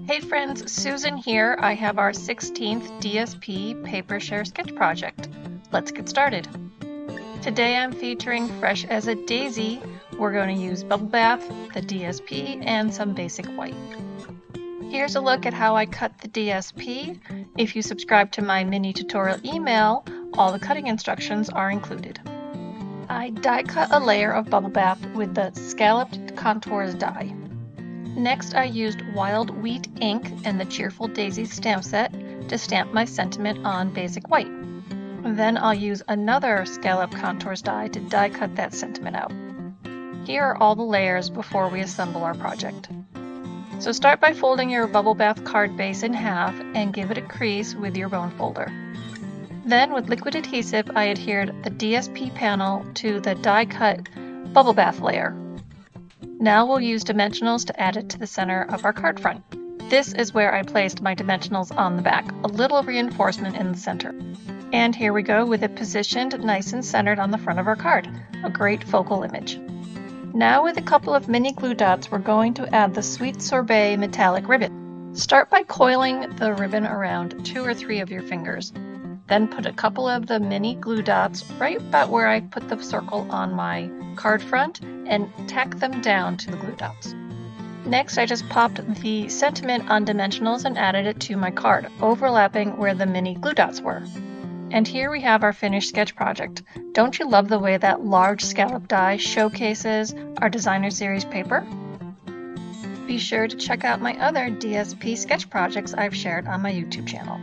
Hey friends, Susan here. I have our 16th DSP Paper Share Sketch Project. Let's get started. Today I'm featuring Fresh as a Daisy. We're going to use Bubble Bath, the DSP, and some basic white. Here's a look at how I cut the DSP. If you subscribe to my mini tutorial email, all the cutting instructions are included. I die cut a layer of Bubble Bath with the Scalloped Contours die. Next, I used Wild Wheat ink and the Cheerful Daisy stamp set to stamp my sentiment on basic white. Then I'll use another Scallop Contours die to die cut that sentiment out. Here are all the layers before we assemble our project. So start by folding your Bubble Bath card base in half and give it a crease with your bone folder. Then with liquid adhesive, I adhered the DSP panel to the die cut Bubble Bath layer. Now we'll use dimensionals to add it to the center of our card front. This is where I placed my dimensionals on the back, a little reinforcement in the center. And here we go with it positioned nice and centered on the front of our card, a great focal image. Now with a couple of mini glue dots, we're going to add the Sweet Sorbet metallic ribbon. Start by coiling the ribbon around 2 or 3 of your fingers. Then put a couple of the mini glue dots right about where I put the circle on my card front and tack them down to the glue dots. Next, I just popped the sentiment on dimensionals and added it to my card, overlapping where the mini glue dots were. And here we have our finished sketch project. Don't you love the way that large scallop die showcases our designer series paper? Be sure to check out my other DSP sketch projects I've shared on my YouTube channel.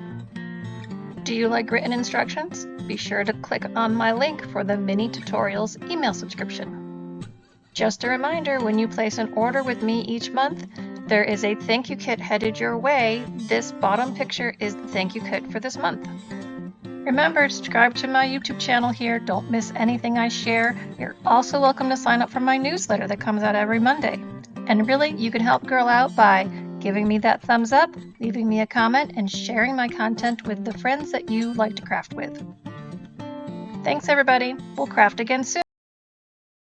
Do you like written instructions? Be sure to click on my link for the mini tutorials email subscription. Just a reminder, when you place an order with me each month, there is a thank you kit headed your way. This bottom picture is the thank you kit for this month. Remember to subscribe to my YouTube channel here. Don't miss anything I share. You're also welcome to sign up for my newsletter that comes out every Monday. And really, you can help Girl out by giving me that thumbs up, leaving me a comment, and sharing my content with the friends that you like to craft with. Thanks everybody. We'll craft again soon.